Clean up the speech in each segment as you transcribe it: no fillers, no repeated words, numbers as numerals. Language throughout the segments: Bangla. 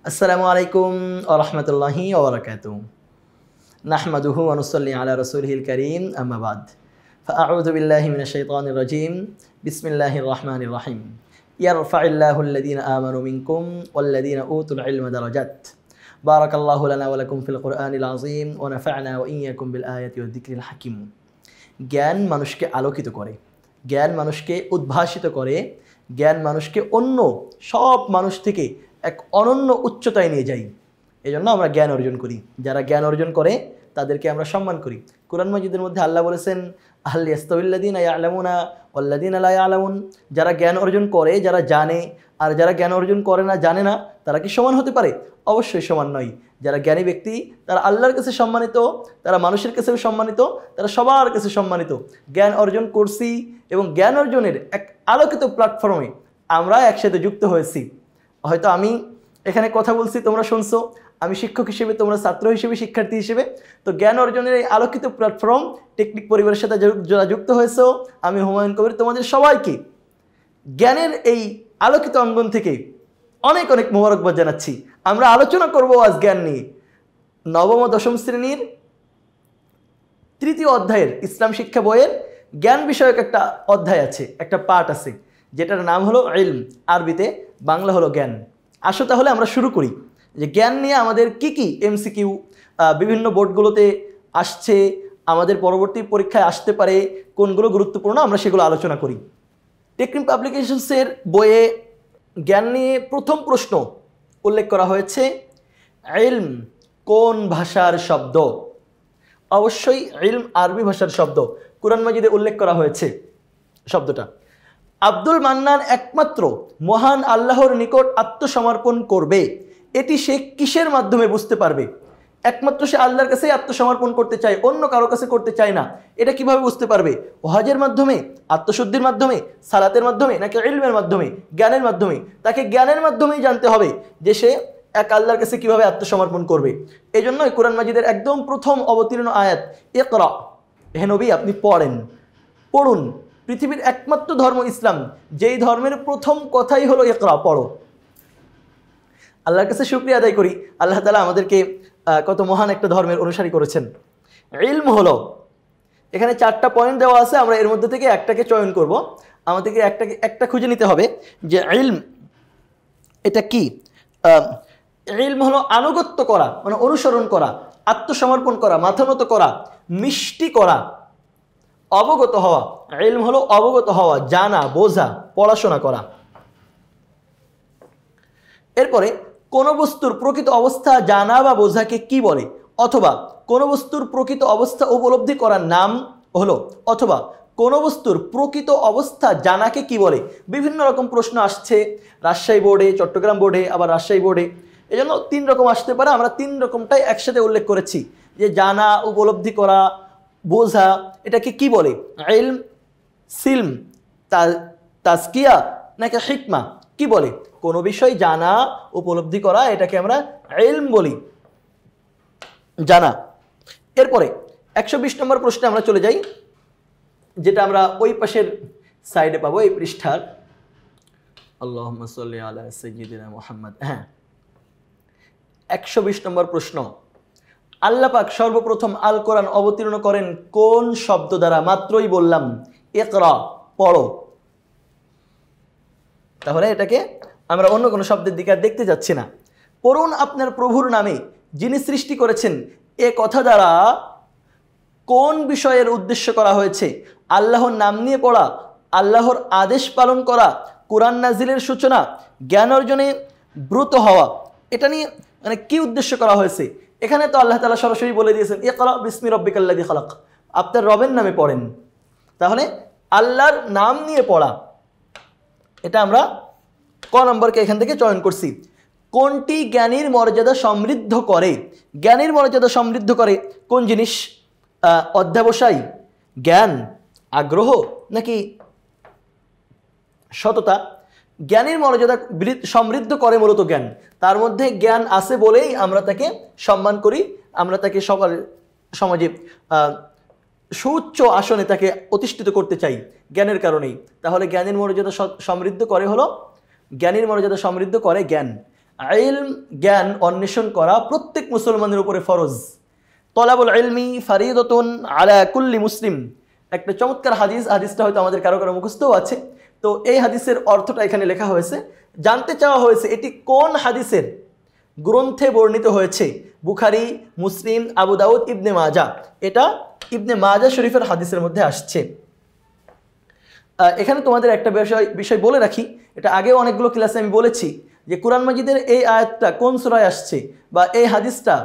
আসসালামু আলাইকুম ওয়া রাহমাতুল্লাহি ওয়া বারাকাতুহু। নাহমাদুহু ওয়া নুসাল্লি আলা রাসূলিহিল কারীম, আম্মা বাদ। ফাআউযু বিল্লাহি মিনাশ শাইতানির রাজীম। বিসমিল্লাহির রাহমানির রাহিম। ইয়ারফা'িল্লাহু আল্লাযীনা আমানু মিনকুম ওয়াল্লাযীনা উতুল ইলমা দারাজাত। বারাকাল্লাহু লানা ওয়া লাকুম ফিল কুরআনিল আযীম ওয়া নাফা'না ওয়া ইয়্যাকুম বিল আয়াতি ওয়াদ যিকরিল হাকীম। জ্ঞান মানুষকে আলোকিত করে, জ্ঞান মানুষকে উদ্ভাসিত করে, জ্ঞান মানুষকে অন্য সব মানুষ থেকে এক অনন্য উচ্চতায় নিয়ে যায়। এই জন্য আমরা জ্ঞান অর্জন করি। যারা জ্ঞান অর্জন করে তাদেরকে আমরা সম্মান করি। কুরআন মাজিদের মধ্যে আল্লাহ বলেছেন, হাল ইয়াস্তাউিল্লাযীনা ইয়া'লামুনা ওয়াল্লাযীনা লা ইয়া'লামুন। যারা জ্ঞান অর্জন করে, যারা জানে, আর যারা জ্ঞান অর্জন করে না, জানে না, তারা কি সমান হতে পারে? অবশ্যই সমান নয়। যারা জ্ঞানী ব্যক্তি তারা আল্লাহর কাছে সম্মানিত, তারা মানুষের কাছেও সম্মানিত, তারা সবার কাছে সম্মানিত। জ্ঞান অর্জন করছি এবং জ্ঞান অর্জনের এক আলোকিত প্ল্যাটফর্মে আমরা একসাথে যুক্ত হয়েছি। হয়তো আমি এখানে কথা বলছি, তোমরা শুনছো, আমি শিক্ষক হিসেবে, তোমরা ছাত্র হিসেবে, শিক্ষার্থী হিসেবে। তো জ্ঞান অর্জনের এই আলোকিত প্ল্যাটফর্ম টেকনিক পরিবারের সাথে যারা যুক্ত হয়েছো, আমি হুমায়ুন কবির তোমাদের সবাইকে জ্ঞানের এই আলোকিত অঙ্গন থেকে অনেক অনেক মোবারকবাদ জানাচ্ছি। আমরা আলোচনা করব আজ জ্ঞান নিয়ে। নবম ও দশম শ্রেণীর তৃতীয় অধ্যায়ের ইসলাম শিক্ষা বইয়ের জ্ঞান বিষয়ক একটা অধ্যায় আছে, একটা পাঠ আছে, যেটার নাম হলো ইলম, আরবিতে, বাংলা হলো জ্ঞান। আসো তাহলে আমরা শুরু করি যে জ্ঞান নিয়ে আমাদের কি কি এমসিকিউ বিভিন্ন বোর্ডগুলোতে আসছে, আমাদের পরবর্তী পরীক্ষায় আসতে পারে, কোনগুলো গুরুত্বপূর্ণ, আমরা সেগুলো আলোচনা করি। টেকনিক পাবলিকেশনসের বইয়ে জ্ঞান নিয়ে প্রথম প্রশ্ন উল্লেখ করা হয়েছে, ইলম কোন ভাষার শব্দ? অবশ্যই ইলম আরবি ভাষার শব্দ। কুরআন মাজিদে উল্লেখ করা হয়েছে শব্দটা। আব্দুল মান্নান একমাত্র মহান আল্লাহর নিকট আত্মসমর্পণ করবে, এটি সে কিসের মাধ্যমে বুঝতে পারবে? একমাত্র সে আল্লাহর কাছেই আত্মসমর্পণ করতে চায়, অন্য কারো কাছে করতে চায় না। এটা কিভাবে বুঝতে পারবে? হজের মাধ্যমে, আত্মশুদ্ধির মাধ্যমে, সালাতের মাধ্যমে, নাকি ইলমের মাধ্যমে, জ্ঞানের মাধ্যমে? তাকে জ্ঞানের মাধ্যমেই জানতে হবে যে সে এক আল্লাহর কাছে কিভাবে আত্মসমর্পণ করবে। এই জন্যই কুরআন মাজিদের একদম প্রথম অবতীর্ণ আয়াত ইকরা, হে নবী আপনি পড়ুন। পৃথিবীর একমাত্র ধর্ম ইসলাম, যেই ধর্মের প্রথম কথাই হলো ইকরা, পড়ো। আল্লাহর কাছে শুকরিয়া আদায় করি, আল্লাহ তাআলা আমাদেরকে কত মহান একটা ধর্মের অনুসারী করেছেন। ইলম হলো, এখানে 4টা পয়েন্ট দেওয়া আছে, আমরা এর মধ্যে থেকে একটাকে চয়ন করব। আমাদেরকে একটা খুঁজে নিতে হবে যে ইলম এটা কি। ইলম হলো আনুগত্য করা, মানে অনুসরণ করা, আত্মসমর্পণ করা, মাথা নত করা, মিষ্টি করা, অবগত হওয়া। ইলম হলো অবগত হওয়া, জানা, বোঝা, পড়াশোনা করা। এরপরে কোন বস্তুর প্রকৃত অবস্থা জানা বা বোঝাকে কি বলে? অথবা কোন বস্তুর প্রকৃত অবস্থা উপলব্ধি করার নাম হলো, অথবা কোন বস্তুর প্রকৃত অবস্থা জানাকে কি বলে? বিভিন্ন রকম প্রশ্ন আসছে রাজশাহী বোর্ডে, চট্টগ্রাম বোর্ডে, আবার রাজশাহী বোর্ডে। এই জন্য 3 রকম আসতে পারে। আমরা 3 রকমটাই একসাথে উল্লেখ করেছি যে জানা, উপলব্ধি করা, বোঝা, এটাকে কি বলে? ইলম, সিলম, তাজকিয়া, নাকি হিকমা, কি বলে? কোনো বিষয় জানা, উপলব্ধি করা, এটাকে আমরা ইলম বলি, জানা। এরপরে 120 নম্বর প্রশ্নে আমরা চলে যাই, যেটা আমরা ওই পাশের সাইডে পাবো, এই পৃষ্ঠার। আল্লাহুম্মা সাল্লি আলা সাইয়্যিদিনা মুহাম্মদ। হ্যাঁ, 120 নম্বর প্রশ্ন, আল্লাহ পাক সর্বপ্রথম আল কোরআন অবতীর্ণ করেন কোন শব্দ দ্বারা? মাত্রই বললাম ইকরা, পড়ো। তাহলে এটাকে আমরা অন্য কোনো শব্দের দিকে আর দেখতে যাচ্ছি না। পড়ুন আপনার প্রভুর নামে যিনি সৃষ্টি করেছেন, এ কথা দ্বারা কোন বিষয়ের উদ্দেশ্য করা হয়েছে? আল্লাহর নাম নিয়ে পড়া, আল্লাহর আদেশ পালন করা, কোরআন নাজিলের সূচনা, জ্ঞান অর্জনে ব্রত হওয়া। এটা নিয়ে মানে কি উদ্দেশ্য করা হয়েছে? এখানে তো আল্লাহ তাআলা সরাসরি বলে দিয়েছেন ইকরা বিসমি রাব্বিকাল্লাযী খালাক, আপনার রবের নামে পড়েন। তাহলে আল্লাহর নাম নিয়ে পড়া, এটা আমরা ক নম্বরকে এখান থেকে চয়ন করছি। কোনটি জ্ঞানীর মর্যাদা সমৃদ্ধ করে? জ্ঞানীর মর্যাদা সমৃদ্ধ করে কোন জিনিস? অধ্যবসায়, জ্ঞান, আগ্রহ, নাকি সততা? জ্ঞানীর মর্যাদা সমৃদ্ধ করে মূলত জ্ঞান। তার মধ্যে জ্ঞান আছে বলেই আমরা তাকে সম্মান করি, আমরা তাকে সবার সমাজে সুউচ্চ আসনে তাকে অধিষ্ঠিত করতে চাই জ্ঞানের কারণেই। তাহলে জ্ঞানের মর্যাদা সমৃদ্ধ করে হলো, জ্ঞানীর মর্যাদা সমৃদ্ধ করে জ্ঞান। ইলম জ্ঞান অন্বেষণ করা প্রত্যেক মুসলমানের উপরে ফরজ। তলাবুল ইলমি ফারিদাতুন আলা কুল্লি মুসলিম, একটা চমৎকার হাদিস, হাদিসটা হয়তো আমাদের কারো কারো মুখস্থও আছে। তো এই হাদিসের অর্থটা এখানে লেখা হয়েছে, জানতে চাওয়া হয়েছে এটি কোন হাদিসের গ্রন্থে বর্ণিত হয়েছে। বুখারী, মুসলিম, আবু দাউদ, ইবনে মাজা। এটা ইবনে মাজা শরীফের হাদিসের মধ্যে আসছে। এখানে তোমাদের একটা বিষয় বলে রাখি, এটা আগেও অনেকগুলো ক্লাসে আমি বলেছি যে কোরআন মাজিদের এই আয়াতটা কোন সূরায় আসছে বা এই হাদিসটা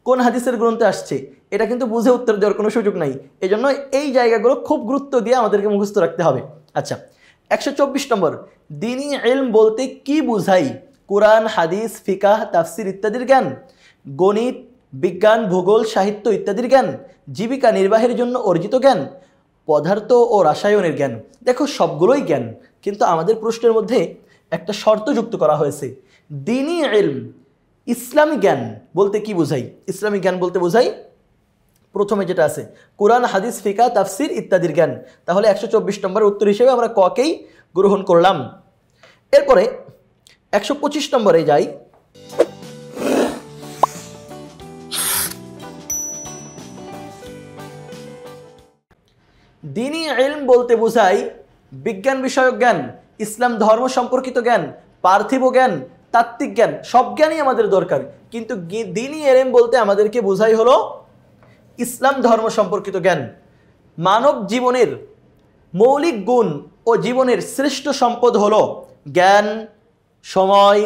কোন হাদিসের গ্রন্থে আসছে, এটা কিন্তু বুঝে উত্তর দেওয়ার কোনো সুযোগ নাই। এই জন্য এই জায়গাগুলো খুব গুরুত্ব দিয়ে আমাদেরকে মুখস্থ রাখতে হবে। আচ্ছা, 124 নম্বর, দ্বীনি ইলম বলতে কি বুঝাই? কোরআন, হাদিস, ফিকাহ, তাফসির ইত্যাদির জ্ঞান, গণিত, বিজ্ঞান, ভূগোল, সাহিত্য ইত্যাদির জ্ঞান, জীবিকা নির্বাহের জন্য অর্জিত জ্ঞান, পদার্থ ও রাসায়নের জ্ঞান। দেখো সবগুলোই জ্ঞান, কিন্তু আমাদের প্রশ্নের মধ্যে একটা শর্ত যুক্ত করা হয়েছে। দ্বীনি ইলম, ইসলামী জ্ঞান বলতে কি বোঝাই? ইসলামী জ্ঞান বলতে বোঝাই প্রথমে যেটা আছে কোরআন, হাদিস, ফিকাহ, তাফসির ইত্যাদির জ্ঞান। তাহলে 124 নম্বরের উত্তর হিসেবে আমরা ককেই গ্রহণ করলাম। এরপরে 125 নম্বরে যাই। দ্বীনি ইলম বলতে বোঝাই বিজ্ঞান বিষয়ক জ্ঞান, ইসলাম ধর্ম সম্পর্কিত জ্ঞান, পার্থিব জ্ঞান, তাত্ত্বিক জ্ঞান, সব জ্ঞানই আমাদের দরকার। কিন্তু দ্বীনি ইলম বলতে আমাদেরকে বোঝাই হলো ইসলাম ধর্ম সম্পর্কিত জ্ঞান। মানব জীবনের মৌলিক গুণ ও জীবনের শ্রেষ্ঠ সম্পদ হলো জ্ঞান, সময়,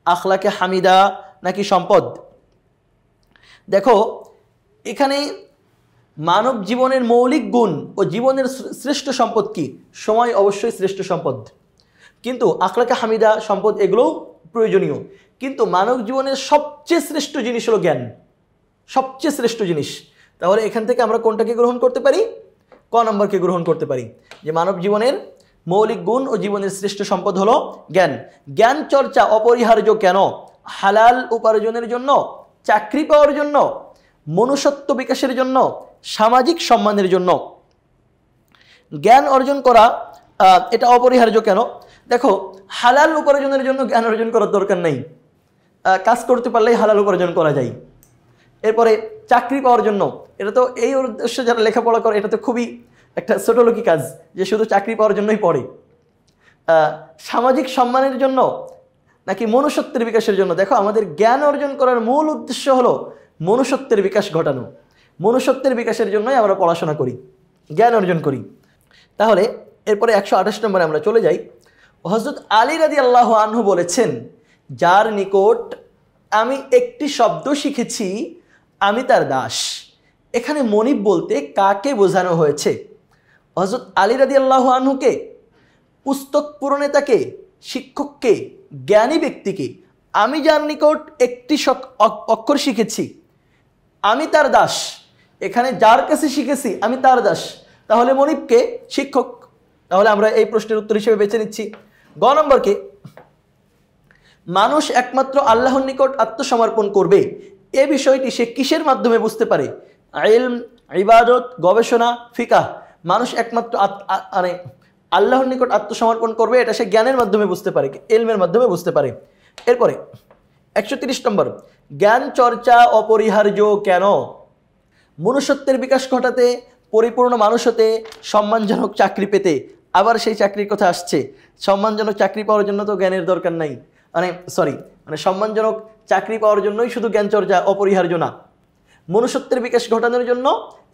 আখলাকে হামিদা নাকি সম্পদ? দেখো এখানে মানব জীবনের মৌলিক গুণ ও জীবনের শ্রেষ্ঠ সম্পদ কি? সময় অবশ্যই শ্রেষ্ঠ সম্পদ, কিন্তু আখলাকে হামিদা, সম্পদ এগুলোও প্রয়োজনীয়। কিন্তু মানব জীবনের সবচেয়ে শ্রেষ্ঠ জিনিস হলো জ্ঞান, সবচেয়ে শ্রেষ্ঠ জিনিস। তাহলে এখান থেকে আমরা কোনটাকে গ্রহণ করতে পারি? ক নম্বরকে গ্রহণ করতে পারি, যে মানব জীবনের মৌলিক গুণ ও জীবনের শ্রেষ্ঠ সম্পদ হলো জ্ঞান। জ্ঞান চর্চা অপরিহার্য কেন? হালাল উপার্জনের জন্য, চাকরি পাওয়ার জন্য, মনুষ্যত্ব বিকাশের জন্য, সামাজিক সম্মানের জন্য। জ্ঞান অর্জন করা এটা অপরিহার্য কেন? দেখো হালাল উপার্জনের জন্য জ্ঞান অর্জন করার দরকার নেই, কাজ করতে পারলেই হালাল উপার্জন করা যায়। এরপরে চাকরি পাওয়ার জন্য, এটা তো এই উদ্দেশ্যে যারা লেখাপড়া করে এটা তো খুবই একটা ছোটলোকি কাজ যে শুধু চাকরি পাওয়ার জন্যই পড়ে। সামাজিক সম্মানের জন্য নাকি মনুষ্যত্বের বিকাশের জন্য? দেখো আমাদের জ্ঞান অর্জন করার মূল উদ্দেশ্য হলো মনুষ্যত্বের বিকাশ ঘটানো। মনুষ্যত্বের বিকাশের জন্যই আমরা পড়াশোনা করি, জ্ঞান অর্জন করি। তাহলে এরপরে 128 নম্বরে আমরা চলে যাই। হযরত আলী রাদিয়াল্লাহু আনহু বলেছেন, যার নিকট আমি একটি শব্দ শিখেছি আমি তার দাস। এখানে মনিব বলতে কাকে বোঝানো হয়েছে? হযরত আলী রাদিয়াল্লাহু আনহুকে, পুস্তক প্রণেতাকে, শিক্ষককে, জ্ঞানী ব্যক্তিকে? আমি যার নিকট একটি অক্ষর শিখেছি আমি তার দাস, এখানে যার কাছে শিখেছি আমি তার দাস, তাহলে মনিবকে? শিক্ষক। তাহলে আমরা এই প্রশ্নের উত্তর হিসেবে বেছে নিচ্ছি গ নম্বরকে। মানুষ একমাত্র আল্লাহর নিকট আত্মসমর্পণ করবে এ বিষয়টি সে কিসের মাধ্যমে বুঝতে পারে? ইলম, ইবাদত, গবেষণা, ফিকাহ। মানুষ একমাত্র মানে আল্লাহর নিকট আত্মসমর্পণ করবে এটা সে জ্ঞানের মাধ্যমে বুঝতে পারে, ইলমের মাধ্যমে বুঝতে পারে। এরপরে 130 নম্বর, জ্ঞান চর্চা অপরিহার্য কেন? মনুষ্যত্বের বিকাশ ঘটাতে, পরিপূর্ণ মানুষ হতে, সম্মানজনক চাকরি পেতে। আবার সেই চাকরির কথা আসছে, সম্মানজনক চাকরি পাওয়ার জন্য তো জ্ঞানের দরকার নাই, মানে সম্মানজনক চাকরি পাওয়ার জন্যই শুধু জ্ঞান চর্চা অপরিহার্য না। মনুষ্যত্বের বিকাশ ঘটানোর জন্য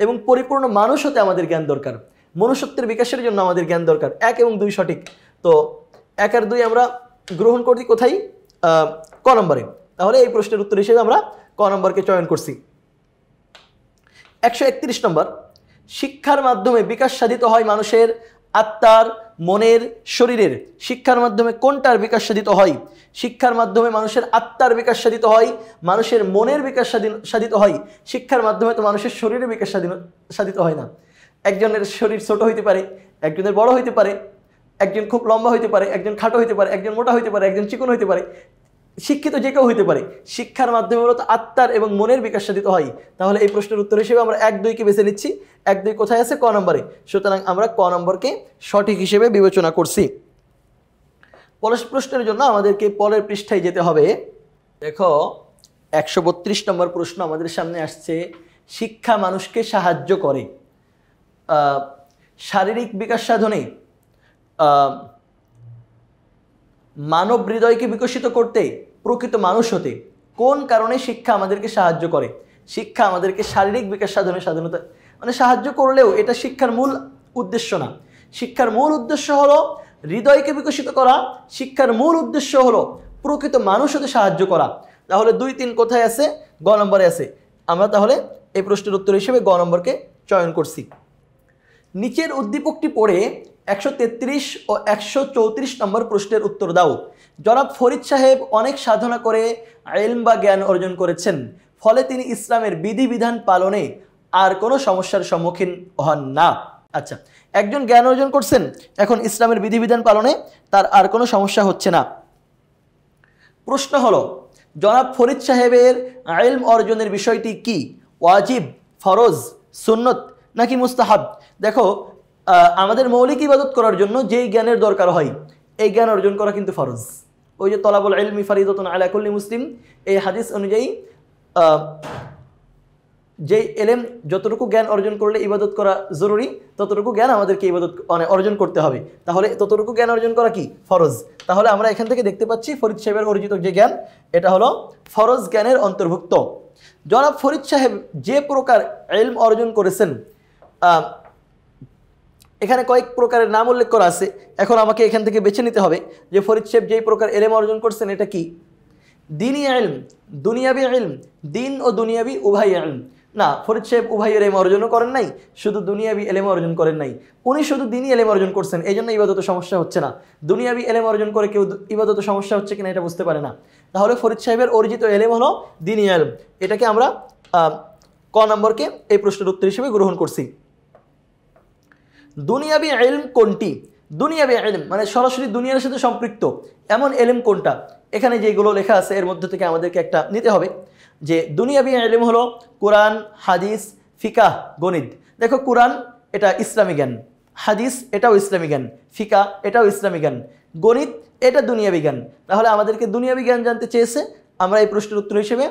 এবং পরিপূর্ণ মানুষ হতে আমাদের জ্ঞান দরকার, মনুষ্যত্বের বিকাশের জন্য আমাদের জ্ঞান দরকার। 1 এবং 2 সঠিক, তো 1 আর 2 আমরা গ্রহণ করছি কোথায়? ক নম্বরে। তাহলে এই প্রশ্নের উত্তর হিসেবে আমরা ক নম্বরকে চয়ন করছি। 131 নম্বর, শিক্ষার মাধ্যমে বিকাশ সাধিত হয় মানুষের আত্মার, মনের, শরীরের। শিক্ষার মাধ্যমে কোনটার বিকাশ সাধিত হয়? শিক্ষার মাধ্যমে মানুষের আত্মার বিকাশ সাধিত হয়, মানুষের মনের বিকাশ সাধিত হয়। শিক্ষার মাধ্যমে তো মানুষের শরীরের বিকাশ সাধিত হয় না। একজনের শরীর ছোট হইতে পারে, একজনের বড় হইতে পারে, একজন খুব লম্বা হইতে পারে, একজন খাটো হইতে পারে, একজন মোটা হইতে পারে, একজন চিকন হইতে পারে। শিক্ষিত যে কেউ হইতে পারে। শিক্ষার মাধ্যমে মূলত আত্মার এবং মনের বিকাশ সাধিত হয়। তাহলে এই প্রশ্নের উত্তর হিসেবে আমরা 1, 2কে বেছে নিচ্ছি। 1, 2 কোথায় আছে? ক নম্বরে। সুতরাং আমরা ক নম্বরকে সঠিক হিসেবে বিবেচনা করছি। পরের প্রশ্নের জন্য আমাদেরকে পরের পৃষ্ঠায় যেতে হবে। দেখো 132 নম্বর প্রশ্ন আমাদের সামনে আসছে, শিক্ষা মানুষকে সাহায্য করে শারীরিক বিকাশ সাধনে, মানব হৃদয়কে বিকশিত করতে, প্রকৃত মানুষ হতে। কোন কারণে শিক্ষা আমাদেরকে সাহায্য করে? শিক্ষা আমাদেরকে শারীরিক বিকাশ সাধনতা মানে সাহায্য করলেও এটা শিক্ষার মূল উদ্দেশ্য না। শিক্ষার মূল উদ্দেশ্য হলো হৃদয়কে বিকশিত করা, শিক্ষার মূল উদ্দেশ্য হলো প্রকৃত মানুষ হতে সাহায্য করা। তাহলে 2, 3 কোথায় আছে? গ নম্বরে আছে। আমরা তাহলে এই প্রশ্নের উত্তর হিসেবে গ নম্বরকে চয়ন করছি। নিচের উদ্দীপকটি পড়ে 133 ও 134 নম্বর প্রশ্নের উত্তর দাও। জনাব ফরিদ সাহেব অনেক সাধনা করে ইলম বা জ্ঞান অর্জন করেছেন, ফলে তিনি ইসলামের বিধিবিধান পালনে আর কোনো সমস্যার সম্মুখীন হন না। আচ্ছা, একজন জ্ঞান অর্জন করছেন, এখন ইসলামের বিধিবিধান পালনে তার আর কোনো সমস্যা হচ্ছে না। প্রশ্ন হলো, জনাব ফরিদ সাহেবের ইলম অর্জনের বিষয়টি কি? ওয়াজিব, ফরজ, সুন্নত নাকি মুস্তাহাব? দেখো, আমাদের মৌলিক ইবাদত করার জন্য যেই জ্ঞানের দরকার হয় এই জ্ঞান অর্জন করা কিন্তু ফরজ। ওই যে তলাবুল ইলমি ফারিদাতুন আলা কুল্লি মুসলিম, এই হাদিস অনুযায়ী যেই এলেম, যতটুকু জ্ঞান অর্জন করলে ইবাদত করা জরুরি ততটুকু জ্ঞান আমাদেরকে ইবাদত অর্জন করতে হবে। তাহলে ততটুকু জ্ঞান অর্জন করা কি? ফরজ। তাহলে আমরা এখান থেকে দেখতে পাচ্ছি ফরিদ সাহেবের অর্জিত যে জ্ঞান এটা হলো ফরজ জ্ঞানের অন্তর্ভুক্ত। জনাব ফরিদ সাহেব যে প্রকার ইলম অর্জন করেছেন, এখানে কয়েক প্রকারের নাম উল্লেখ করা আছে। এখন আমাকে এখান থেকে বেছে নিতে হবে যে ফরিদ সাহেব যেই প্রকার ইলম অর্জন করছেন এটা কি? দিনী ইলম, দুনিয়াবি ইলম, দিন ও দুনিয়াবি উভয় ইলম। না, ফরিদ সাহেব উভয় এলেম অর্জনও করেন নাই, শুধু দুনিয়াবি এলেম অর্জন করেন নাই। উনি শুধু দিনই এলেম অর্জন করছেন, এই জন্য ইবাদতে সমস্যা হচ্ছে না। দুনিয়াবি এলেম অর্জন করে কেউ ইবাদতে সমস্যা হচ্ছে কিনা এটা বুঝতে পারে না। তাহলে ফরিদ সাহেবের অর্জিত এলেম হলো দিনী ইলম। এটাকে আমরা ক নম্বরকে এই প্রশ্নের উত্তর হিসেবে গ্রহণ করছি। দুনিয়াবি ইলম কোনটি? দুনিয়াবি ইলম মানে সরাসরি দুনিয়ার সাথে সম্পৃক্ত এমন এলেম কোনটা? এখানে যেগুলো লেখা আছে এর মধ্যে থেকে আমাদেরকে একটা নিতে হবে যে দুনিয়াবি ইলম হলো কোরআন, হাদিস, ফিকাহ, গণিত। দেখো, কোরআন এটা ইসলামী জ্ঞান, হাদিস এটাও ইসলামী জ্ঞান, ফিকাহ এটাও ইসলামী জ্ঞান, গণিত এটা দুনিয়াবি জ্ঞান। তাহলে আমাদেরকে দুনিয়াবি জ্ঞান জানতে চেয়েছে, আমরা এই প্রশ্নের উত্তর হিসেবে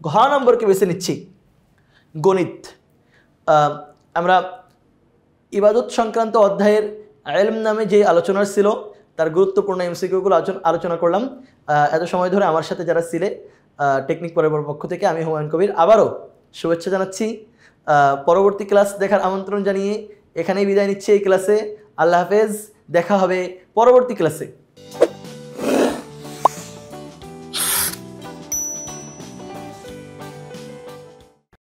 ঘ নম্বরকে বেছে নিচ্ছি, গণিত। আমরা ইবাদত সংক্রান্ত অধ্যায়ের ইলম নামে যে আলোচনা ছিল তার গুরুত্বপূর্ণ এমসিকিউগুলো আলোচনা করলাম। এত সময় ধরে আমার সাথে যারা ছিলে টেকনিক পরিবার পক্ষ থেকে আমি হুমায়ুন কবির আবারও শুভেচ্ছা জানাচ্ছি। পরবর্তী ক্লাস দেখার আমন্ত্রণ জানিয়ে এখানেই বিদায় নিচ্ছি এই ক্লাসে। আল্লাহ হাফেজ, দেখা হবে পরবর্তী ক্লাসে।